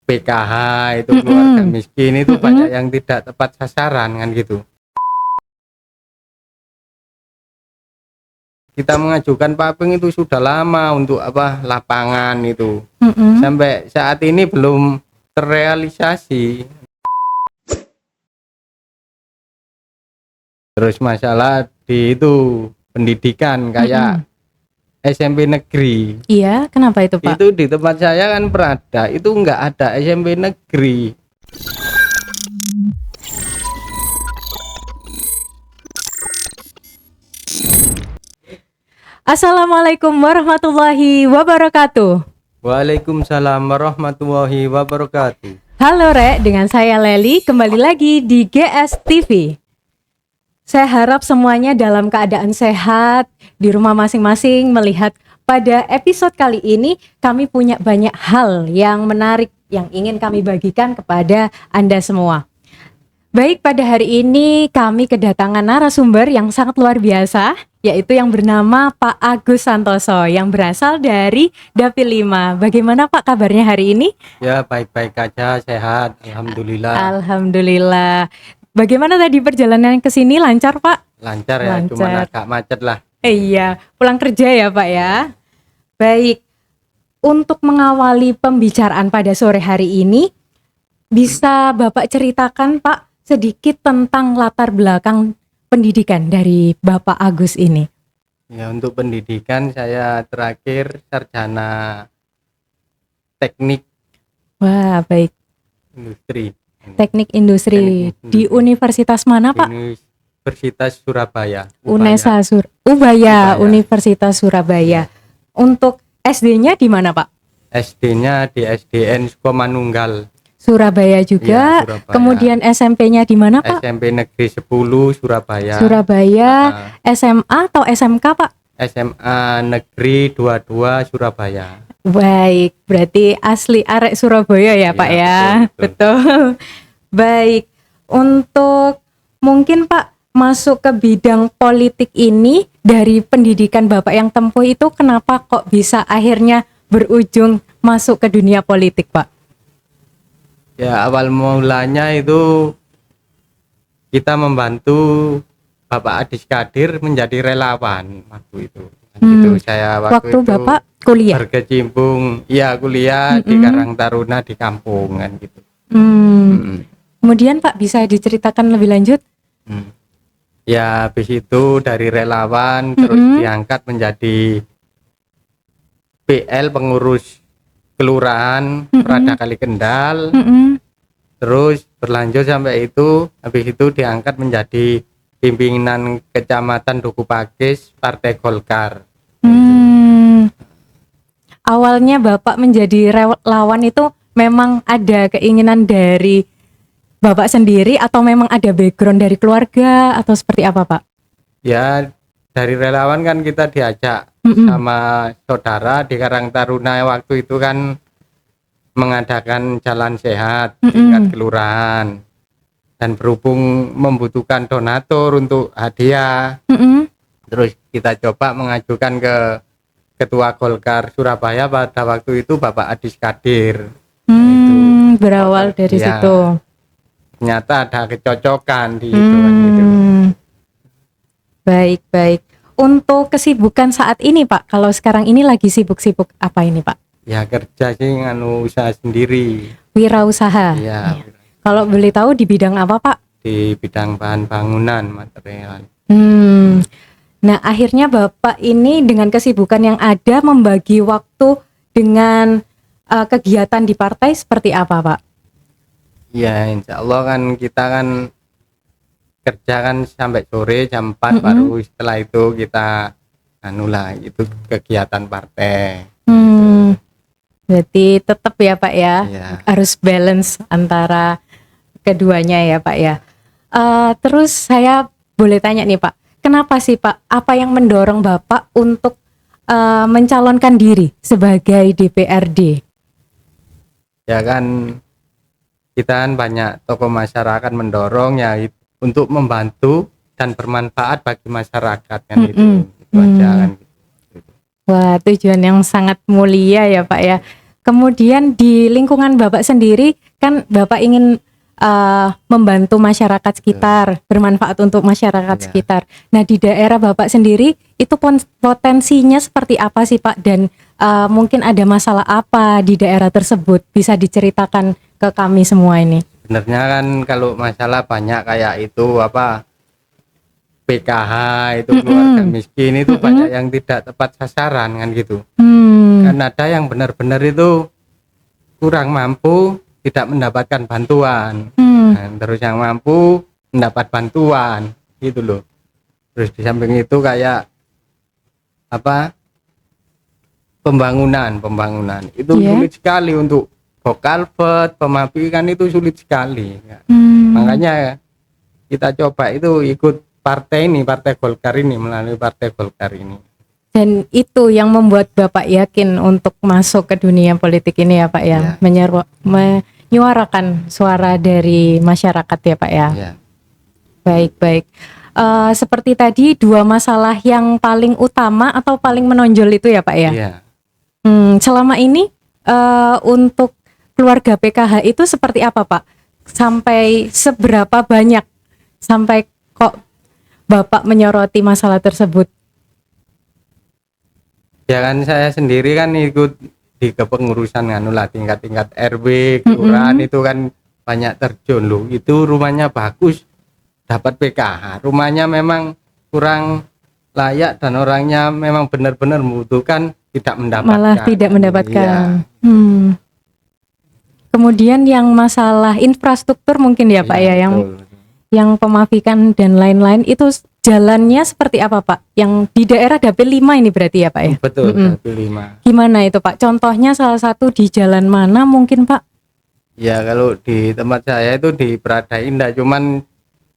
PKH itu keluarga miskin itu banyak yang tidak tepat sasaran kan gitu. Kita mengajukan paping itu sudah lama untuk lapangan itu. Sampai saat ini belum terrealisasi. Terus masalah di itu pendidikan kayak SMP negeri. Iya, kenapa itu Pak? Itu di tempat saya kan Prada, itu enggak ada SMP negeri. Assalamualaikum warahmatullahi wabarakatuh. Waalaikumsalam warahmatullahi wabarakatuh. Halo Rek, dengan saya Leli, kembali lagi di GS TV. Saya harap semuanya dalam keadaan sehat, di rumah masing-masing. Melihat pada episode kali ini, kami punya banyak hal yang menarik yang ingin kami bagikan kepada Anda semua. Baik, pada hari ini kami kedatangan narasumber yang sangat luar biasa, yaitu yang bernama Pak Agus Santoso yang berasal dari Dapil 5. Bagaimana Pak kabarnya hari ini? Ya, baik-baik aja, sehat, alhamdulillah. Alhamdulillah. Bagaimana tadi perjalanan ke sini, lancar Pak? Lancar ya, cuma agak macet lah. Iya, pulang kerja ya Pak ya. Baik, untuk mengawali pembicaraan pada sore hari ini, bisa Bapak ceritakan Pak sedikit tentang latar belakang pendidikan dari Bapak Agus ini? Ya, untuk pendidikan saya terakhir sarjana teknik. Wah, baik. Industri. Teknik industri. Di universitas mana Pak? Universitas Surabaya. Unesa Ubaya, Universitas Surabaya. Untuk SD-nya di mana Pak? SD-nya di SDN Sukomanunggal. Surabaya juga. Ya, Surabaya. Kemudian SMP-nya di mana Pak? SMP Negeri 10 Surabaya. Surabaya. SMA atau SMK Pak? SMA Negeri 22 Surabaya. Baik, berarti asli arek Surabaya ya Pak ya. Betul. Baik. Untuk mungkin Pak masuk ke bidang politik ini dari pendidikan Bapak yang tempuh itu, kenapa kok bisa akhirnya berujung masuk ke dunia politik Pak? Ya, awal mulanya itu kita membantu Bapak Adis Kadir menjadi relawan waktu itu. Itu saya waktu itu Bapak kuliah berkecimpung, ya kuliah di Karang Taruna di kampung kan gitu. Kemudian Pak bisa diceritakan lebih lanjut? Ya, habis itu dari relawan terus diangkat menjadi PL pengurus kelurahan Prada Kali Kendal. Terus berlanjut sampai itu, habis itu diangkat menjadi pimpinan Kecamatan Duku Pakis Partai Golkar. Awalnya Bapak menjadi relawan itu memang ada keinginan dari Bapak sendiri atau memang ada background dari keluarga atau seperti apa Pak? Ya, dari relawan kan kita diajak sama saudara di Karang Taruna waktu itu kan mengadakan jalan sehat tingkat kelurahan, dan berhubung membutuhkan donatur untuk hadiah, terus kita coba mengajukan ke Ketua Golkar Surabaya pada waktu itu Bapak Adis Kadir. Berawal dari situ. Ternyata ada kecocokan di itu kan gitu. Baik. Untuk kesibukan saat ini Pak, kalau sekarang ini lagi sibuk-sibuk apa ini Pak? Ya, kerja sih usaha sendiri. Wirausaha. Ya. Kalau boleh tahu di bidang apa Pak? Di bidang bahan bangunan material. Nah, akhirnya Bapak ini dengan kesibukan yang ada membagi waktu dengan kegiatan di partai seperti apa Pak? Ya, insya Allah kan kita kan kerja kan sampai sore jam 4 baru setelah itu kita itu kegiatan partai. Berarti tetap ya Pak ya, harus balance antara keduanya ya Pak ya. Terus saya boleh tanya nih Pak, kenapa sih Pak, apa yang mendorong Bapak untuk mencalonkan diri sebagai DPRD? Ya kan, kita kan banyak tokoh masyarakat mendorong ya untuk membantu dan bermanfaat bagi masyarakat kan itu aja kan. Wah, tujuan yang sangat mulia ya Pak ya. Kemudian di lingkungan Bapak sendiri kan Bapak ingin membantu masyarakat sekitar, bermanfaat untuk masyarakat Iya. sekitar. Nah, di daerah Bapak sendiri itu potensinya seperti apa sih Pak, dan mungkin ada masalah apa di daerah tersebut, bisa diceritakan ke kami semua ini. Sebenarnya kan kalau masalah banyak kayak itu apa PKH itu keluarga miskin itu banyak yang tidak tepat sasaran kan gitu. Kan ada yang benar-benar itu kurang mampu tidak mendapatkan bantuan. Nah, terus yang mampu mendapat bantuan gitu loh. Terus di samping itu kayak apa pembangunan itu sulit sekali untuk kalvert, pemafikan itu sulit sekali. Makanya kita coba itu ikut partai Golkar ini, melalui partai Golkar ini. Dan itu yang membuat Bapak yakin untuk masuk ke dunia politik ini ya Pak ya, menyuarakan suara dari masyarakat ya Pak ya. Ya. Baik. Seperti tadi 2 masalah yang paling utama atau paling menonjol itu ya Pak ya. Iya. Selama ini untuk keluarga PKH itu seperti apa Pak? Sampai seberapa banyak sampai kok Bapak menyoroti masalah tersebut? Ya kan saya sendiri kan ikut di kepengurusan tingkat-tingkat RW, kelurahan itu kan banyak terjun loh. Itu rumahnya bagus, dapat PKH. Rumahnya memang kurang layak dan orangnya memang benar-benar membutuhkan, tidak mendapatkan. Malah tidak mendapatkan. Kemudian yang masalah infrastruktur mungkin ya Pak ya, yang pemafikan dan lain-lain itu jalannya seperti apa Pak? Yang di daerah Dapil 5 ini berarti ya Pak ya? Betul, Dapil 5. Gimana itu Pak? Contohnya salah satu di jalan mana mungkin Pak? Ya kalau di tempat saya itu di Prada Indah, cuman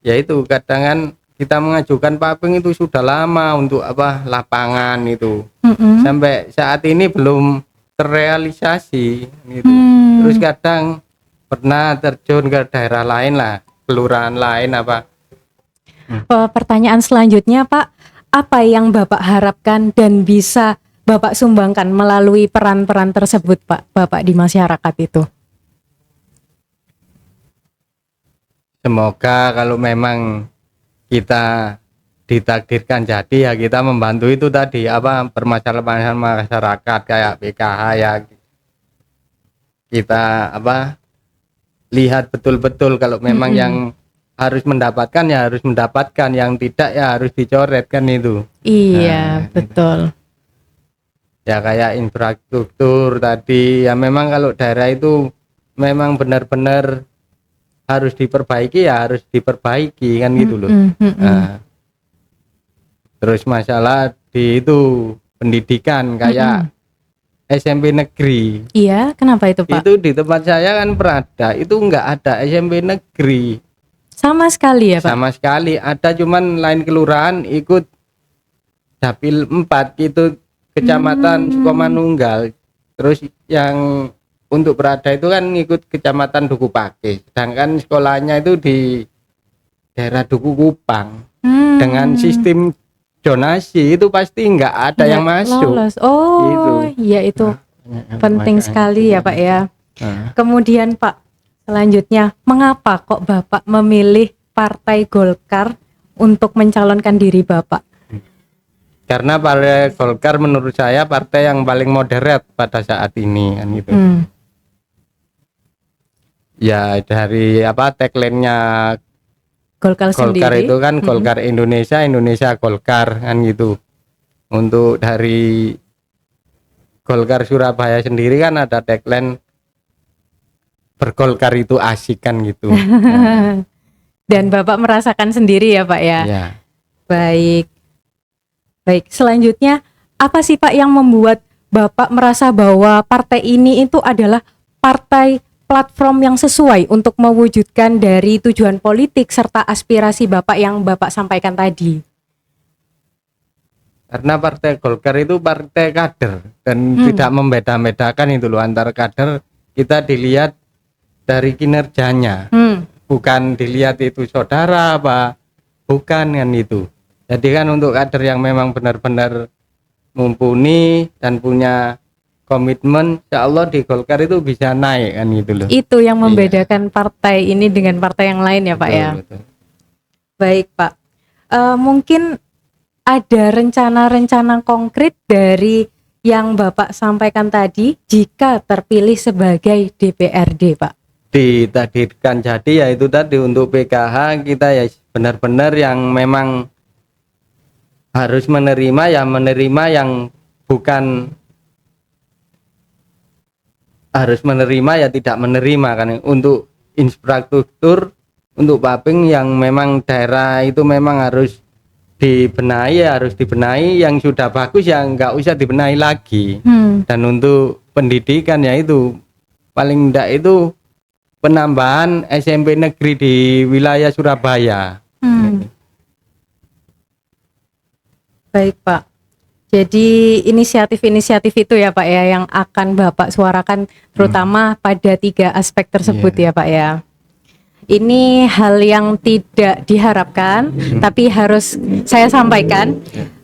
ya itu kadang kan kita mengajukan paving itu sudah lama untuk apa lapangan itu. Sampai saat ini belum terrealisasi gitu. Terus kadang pernah terjun ke daerah lain lah, kelurahan lain apa. Pertanyaan selanjutnya Pak, apa yang Bapak harapkan dan bisa Bapak sumbangkan melalui peran-peran tersebut Pak, Bapak di masyarakat itu? Semoga kalau memang kita ditakdirkan jadi ya kita membantu itu tadi apa permasalahan masyarakat kayak PKH ya kita apa lihat betul-betul kalau memang yang harus mendapatkan ya harus mendapatkan, yang tidak ya harus dicoret kan itu. Iya, betul. Ya kayak infrastruktur tadi ya memang kalau daerah itu memang benar-benar harus diperbaiki ya harus diperbaiki kan gitu loh. Nah, terus masalah di itu pendidikan kayak SMP negeri. Iya, kenapa itu Pak? Itu di tempat saya kan Prada itu enggak ada SMP negeri. Sama sekali ya Pak? Sama sekali, ada cuman lain kelurahan ikut Dapil 4 gitu Kecamatan Sukomanunggal. Terus yang untuk Prada itu kan ikut Kecamatan Duku Pakis. Sedangkan sekolahnya itu di daerah Duku Kupang. Dengan sistem zonasi itu pasti enggak ada yang masuk. Lolos. Oh, gitu. Iya itu penting sekali ya Pak ya. Kemudian Pak, selanjutnya mengapa kok Bapak memilih Partai Golkar untuk mencalonkan diri Bapak? Karena Partai Golkar menurut saya partai yang paling moderat pada saat ini kan gitu. Ya dari apa tagline-nya Golkar sendiri itu kan Golkar Indonesia Golkar kan gitu. Untuk dari Golkar Surabaya sendiri kan ada tagline bergolkar itu asik kan gitu. Dan Bapak merasakan sendiri ya Pak ya. Ya. Baik. Selanjutnya apa sih Pak yang membuat Bapak merasa bahwa partai ini itu adalah partai platform yang sesuai untuk mewujudkan dari tujuan politik serta aspirasi Bapak yang Bapak sampaikan tadi? Karena Partai Golkar itu partai kader dan tidak membeda-bedakan itu loh antar kader, kita dilihat dari kinerjanya. Bukan dilihat itu saudara apa, bukan kan itu. Jadi kan untuk kader yang memang benar-benar mumpuni dan punya komitmen, insya Allah di Golkar itu bisa naik kan gitu loh. Itu yang membedakan partai ini dengan partai yang lain ya Pak Betul, ya. betul. Baik Pak. Mungkin ada rencana-rencana konkret dari yang Bapak sampaikan tadi jika terpilih sebagai DPRD Pak. Ditakdirkan jadi ya itu tadi untuk PKH kita ya benar-benar yang memang harus menerima yang bukan harus menerima ya tidak menerima kan. Untuk infrastruktur untuk Paping yang memang daerah itu memang harus dibenahi, yang sudah bagus ya nggak usah dibenahi lagi. Dan untuk pendidikan ya itu paling enggak itu penambahan SMP negeri di wilayah Surabaya. Baik Pak. Jadi inisiatif-inisiatif itu ya Pak ya yang akan Bapak suarakan terutama pada 3 aspek tersebut ya Pak ya. Ini hal yang tidak diharapkan tapi harus saya sampaikan.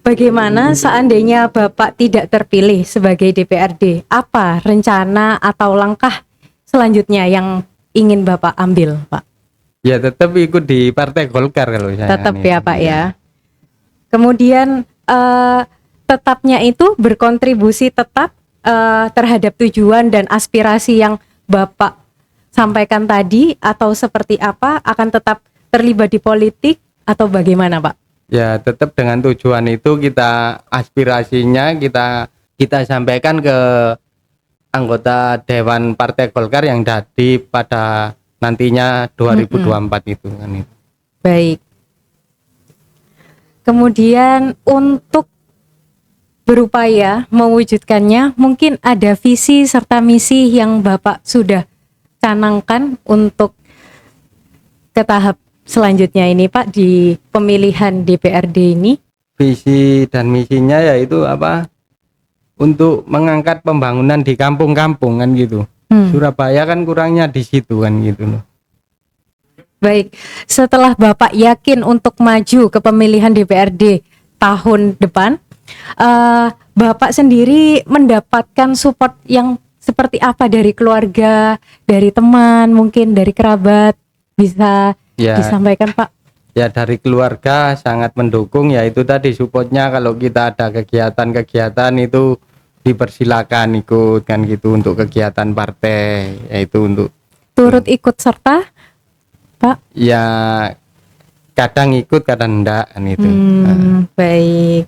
Bagaimana seandainya Bapak tidak terpilih sebagai DPRD? Apa rencana atau langkah selanjutnya yang ingin Bapak ambil Pak? Ya tetap ikut di Partai Golkar kalau saya. Tetap ya Pak ya. Kemudian tetapnya itu berkontribusi tetap terhadap tujuan dan aspirasi yang Bapak sampaikan tadi, atau seperti apa, akan tetap terlibat di politik atau bagaimana Pak? Ya tetap dengan tujuan itu kita aspirasinya kita sampaikan ke anggota Dewan Partai Golkar yang jadi pada nantinya 2024 itu kan itu. Baik. Kemudian untuk berupaya mewujudkannya, mungkin ada visi serta misi yang Bapak sudah canangkan untuk ke tahap selanjutnya ini Pak di pemilihan DPRD ini. Visi dan misinya yaitu apa? Untuk mengangkat pembangunan di kampung-kampung kan gitu. Surabaya kan kurangnya di situ kan gitu loh. Baik, setelah Bapak yakin untuk maju ke pemilihan DPRD tahun depan, Bapak sendiri mendapatkan support yang seperti apa dari keluarga, dari teman, mungkin dari kerabat, bisa disampaikan Pak? Ya dari keluarga sangat mendukung, ya itu tadi supportnya kalau kita ada kegiatan-kegiatan itu dipersilakan ikut kan gitu untuk kegiatan partai, yaitu untuk turut ikut serta Pak? Ya kadang ikut kadang enggak kan itu. Baik.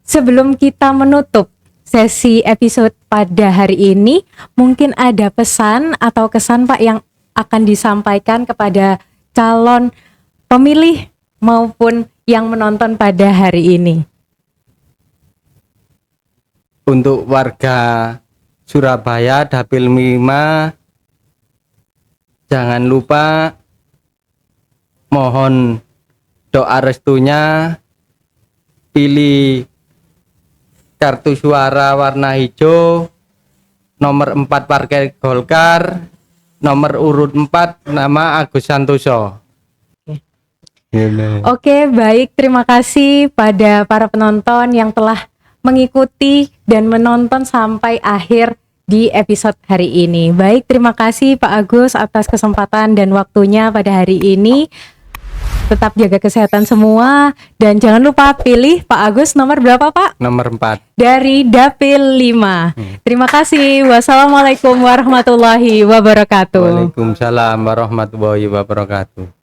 Sebelum kita menutup sesi episode pada hari ini, mungkin ada pesan atau kesan Pak yang akan disampaikan kepada calon pemilih maupun yang menonton pada hari ini. Untuk warga Surabaya Dapil 5, jangan lupa mohon doa restunya, pilih kartu suara warna hijau nomor 4 Partai Golkar, nomor urut 4 nama Agus Santoso. Oke, baik, terima kasih pada para penonton yang telah mengikuti dan menonton sampai akhir di episode hari ini. Baik, terima kasih Pak Agus atas kesempatan dan waktunya pada hari ini. Tetap jaga kesehatan semua dan jangan lupa pilih Pak Agus nomor berapa Pak? Nomor 4 dari Dapil 5. Terima kasih. Wassalamualaikum warahmatullahi wabarakatuh. Waalaikumsalam warahmatullahi wabarakatuh.